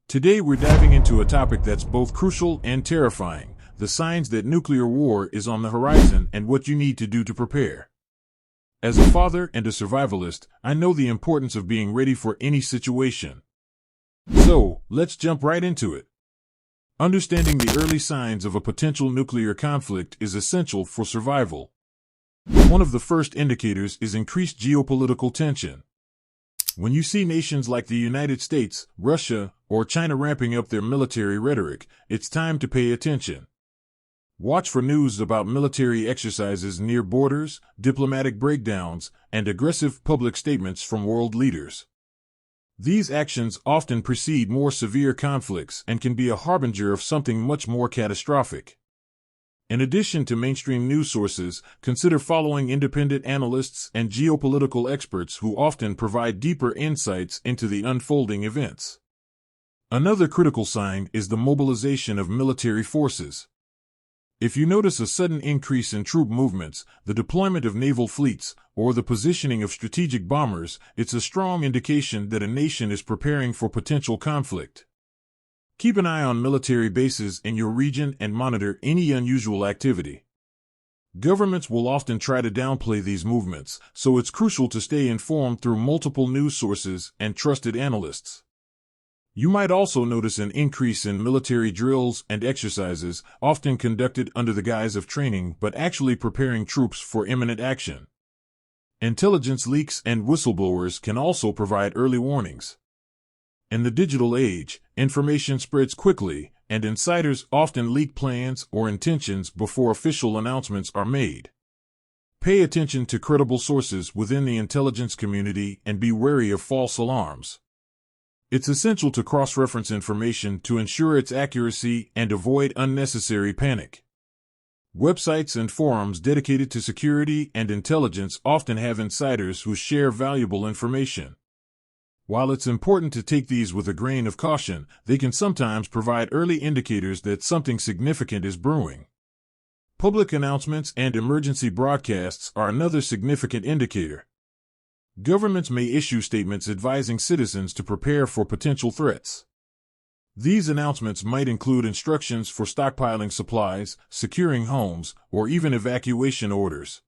Today we're diving into a topic that's both crucial and terrifying: the signs that nuclear war is on the horizon and what you need to do to prepare. As a father and a survivalist, I know the importance of being ready for any situation. So, let's jump right into it. Understanding the early signs of a potential nuclear conflict is essential for survival. One of the first indicators is increased geopolitical tension. When you see nations like the United States, Russia, or China ramping up their military rhetoric, it's time to pay attention. Watch for news about military exercises near borders, diplomatic breakdowns, and aggressive public statements from world leaders. These actions often precede more severe conflicts and can be a harbinger of something much more catastrophic. In addition to mainstream news sources, consider following independent analysts and geopolitical experts who often provide deeper insights into the unfolding events. Another critical sign is the mobilization of military forces. If you notice a sudden increase in troop movements, the deployment of naval fleets, or the positioning of strategic bombers, it's a strong indication that a nation is preparing for potential conflict. Keep an eye on military bases in your region and monitor any unusual activity. Governments will often try to downplay these movements, so it's crucial to stay informed through multiple news sources and trusted analysts. You might also notice an increase in military drills and exercises, often conducted under the guise of training but actually preparing troops for imminent action. Intelligence leaks and whistleblowers can also provide early warnings. In the digital age, information spreads quickly, and insiders often leak plans or intentions before official announcements are made. Pay attention to credible sources within the intelligence community and be wary of false alarms. It's essential to cross-reference information to ensure its accuracy and avoid unnecessary panic. Websites and forums dedicated to security and intelligence often have insiders who share valuable information. While it's important to take these with a grain of caution, they can sometimes provide early indicators that something significant is brewing. Public announcements and emergency broadcasts are another significant indicator. Governments may issue statements advising citizens to prepare for potential threats. These announcements might include instructions for stockpiling supplies, securing homes, or even evacuation orders.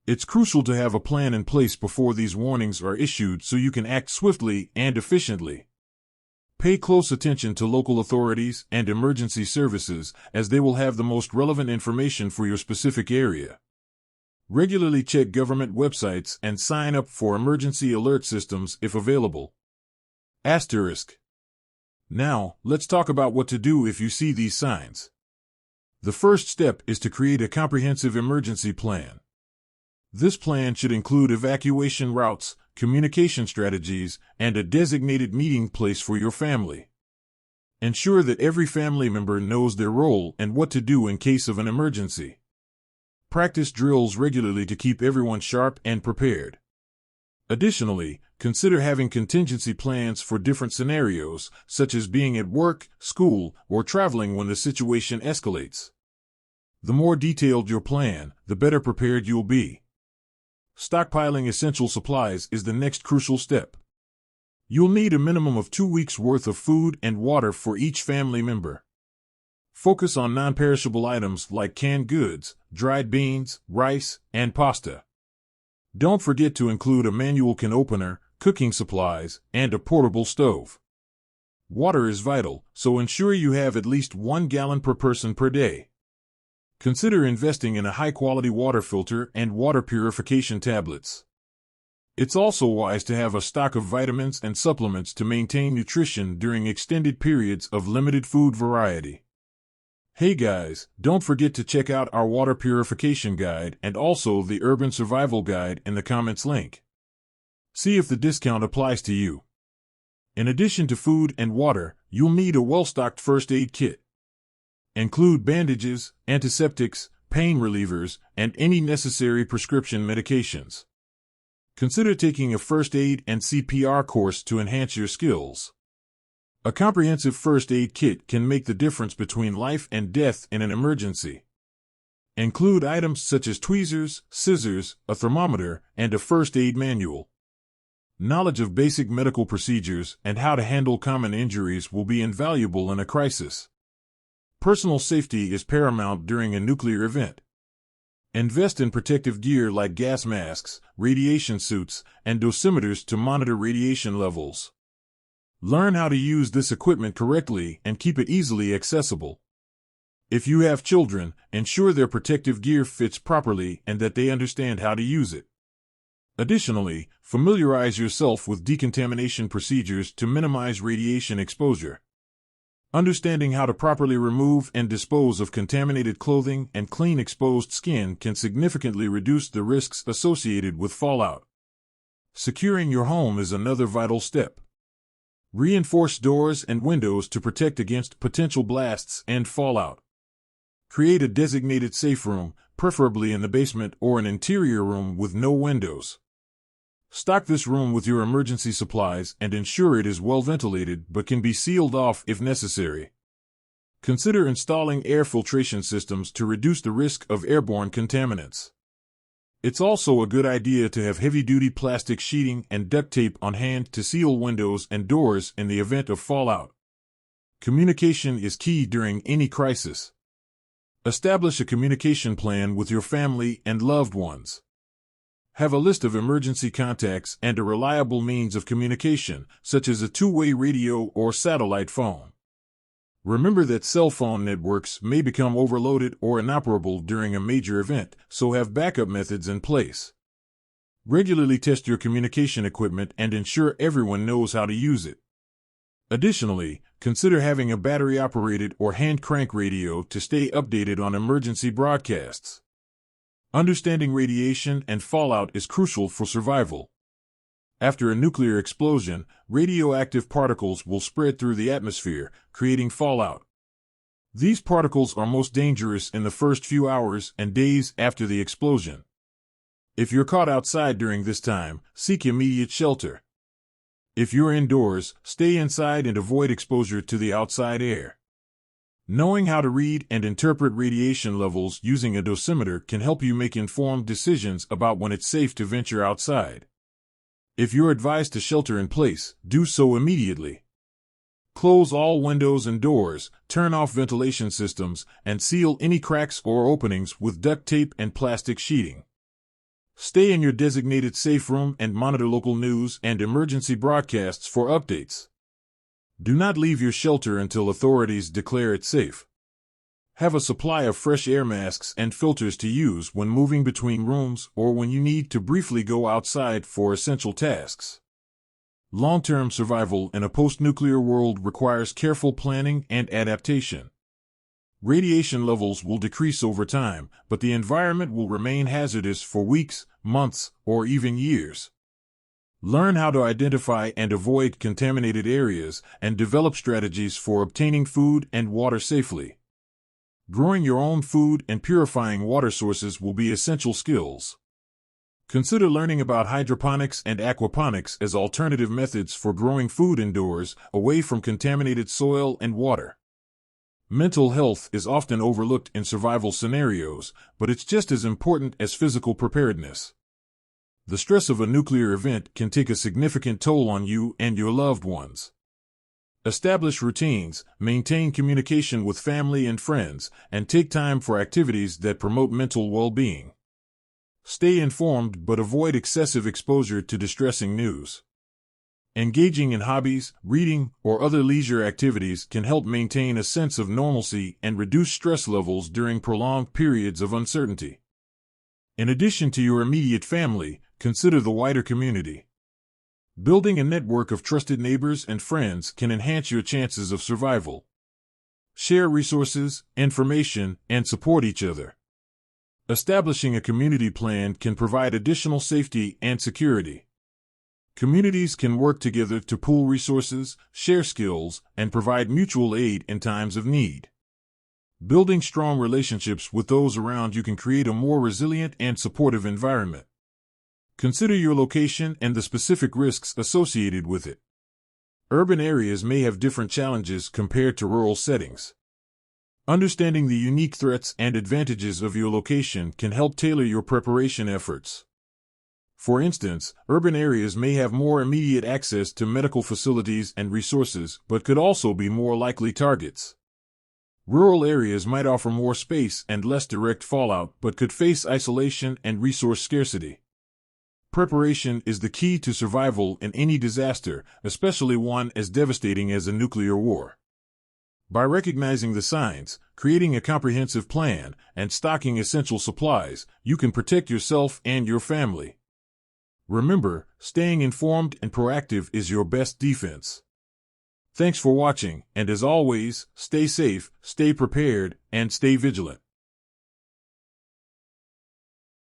It's crucial to have a plan in place before these warnings are issued so you can act swiftly and efficiently. Pay close attention to local authorities and emergency services, as they will have the most relevant information for your specific area. Regularly check government websites and sign up for emergency alert systems if available. Asterisk. Now, let's talk about what to do if you see these signs. The first step is to create a comprehensive emergency plan. This plan should include evacuation routes, communication strategies, and a designated meeting place for your family. Ensure that every family member knows their role and what to do in case of an emergency. Practice drills regularly to keep everyone sharp and prepared. Additionally, consider having contingency plans for different scenarios, such as being at work, school, or traveling when the situation escalates. The more detailed your plan, the better prepared you'll be. Stockpiling essential supplies is the next crucial step. You'll need a minimum of 2 weeks' worth of food and water for each family member. Focus on non-perishable items like canned goods, dried beans, rice, and pasta. Don't forget to include a manual can opener, cooking supplies, and a portable stove. Water is vital, so ensure you have at least 1 gallon per person per day. Consider investing in a high-quality water filter and water purification tablets. It's also wise to have a stock of vitamins and supplements to maintain nutrition during extended periods of limited food variety. Hey guys, don't forget to check out our water purification guide and also the urban survival guide in the comments link. See if the discount applies to you. In addition to food and water, you'll need a well-stocked first aid kit. Include bandages, antiseptics, pain relievers, and any necessary prescription medications. Consider taking a first aid and CPR course to enhance your skills. A comprehensive first aid kit can make the difference between life and death in an emergency. Include items such as tweezers, scissors, a thermometer, and a first aid manual. Knowledge of basic medical procedures and how to handle common injuries will be invaluable in a crisis. Personal safety is paramount during a nuclear event. Invest in protective gear like gas masks, radiation suits, and dosimeters to monitor radiation levels. Learn how to use this equipment correctly and keep it easily accessible. If you have children, ensure their protective gear fits properly and that they understand how to use it. Additionally, familiarize yourself with decontamination procedures to minimize radiation exposure. Understanding how to properly remove and dispose of contaminated clothing and clean exposed skin can significantly reduce the risks associated with fallout. Securing your home is another vital step. Reinforce doors and windows to protect against potential blasts and fallout. Create a designated safe room, preferably in the basement or an interior room with no windows. Stock this room with your emergency supplies and ensure it is well ventilated but can be sealed off if necessary. Consider installing air filtration systems to reduce the risk of airborne contaminants. It's also a good idea to have heavy-duty plastic sheeting and duct tape on hand to seal windows and doors in the event of fallout. Communication is key during any crisis. Establish a communication plan with your family and loved ones. Have a list of emergency contacts and a reliable means of communication, such as a two-way radio or satellite phone. Remember that cell phone networks may become overloaded or inoperable during a major event, so have backup methods in place. Regularly test your communication equipment and ensure everyone knows how to use it. Additionally, consider having a battery-operated or hand-crank radio to stay updated on emergency broadcasts. Understanding radiation and fallout is crucial for survival. After a nuclear explosion, radioactive particles will spread through the atmosphere, creating fallout. These particles are most dangerous in the first few hours and days after the explosion. If you're caught outside during this time, seek immediate shelter. If you're indoors, stay inside and avoid exposure to the outside air. Knowing how to read and interpret radiation levels using a dosimeter can help you make informed decisions about when it's safe to venture outside. If you're advised to shelter in place, do so immediately. Close all windows and doors, turn off ventilation systems, and seal any cracks or openings with duct tape and plastic sheeting. Stay in your designated safe room and monitor local news and emergency broadcasts for updates. Do not leave your shelter until authorities declare it safe. Have a supply of fresh air masks and filters to use when moving between rooms or when you need to briefly go outside for essential tasks. Long-term survival in a post-nuclear world requires careful planning and adaptation. Radiation levels will decrease over time, but the environment will remain hazardous for weeks, months, or even years. Learn how to identify and avoid contaminated areas and develop strategies for obtaining food and water safely. Growing your own food and purifying water sources will be essential skills. Consider learning about hydroponics and aquaponics as alternative methods for growing food indoors, away from contaminated soil and water. Mental health is often overlooked in survival scenarios, but it's just as important as physical preparedness. The stress of a nuclear event can take a significant toll on you and your loved ones. Establish routines, maintain communication with family and friends, and take time for activities that promote mental well-being. Stay informed but avoid excessive exposure to distressing news. Engaging in hobbies, reading, or other leisure activities can help maintain a sense of normalcy and reduce stress levels during prolonged periods of uncertainty. In addition to your immediate family, consider the wider community. Building a network of trusted neighbors and friends can enhance your chances of survival. Share resources, information, and support each other. Establishing a community plan can provide additional safety and security. Communities can work together to pool resources, share skills, and provide mutual aid in times of need. Building strong relationships with those around you can create a more resilient and supportive environment. Consider your location and the specific risks associated with it. Urban areas may have different challenges compared to rural settings. Understanding the unique threats and advantages of your location can help tailor your preparation efforts. For instance, urban areas may have more immediate access to medical facilities and resources, but could also be more likely targets. Rural areas might offer more space and less direct fallout, but could face isolation and resource scarcity. Preparation is the key to survival in any disaster, especially one as devastating as a nuclear war. By recognizing the signs, creating a comprehensive plan, and stocking essential supplies, you can protect yourself and your family. Remember, staying informed and proactive is your best defense. Thanks for watching, and as always, stay safe, stay prepared, and stay vigilant.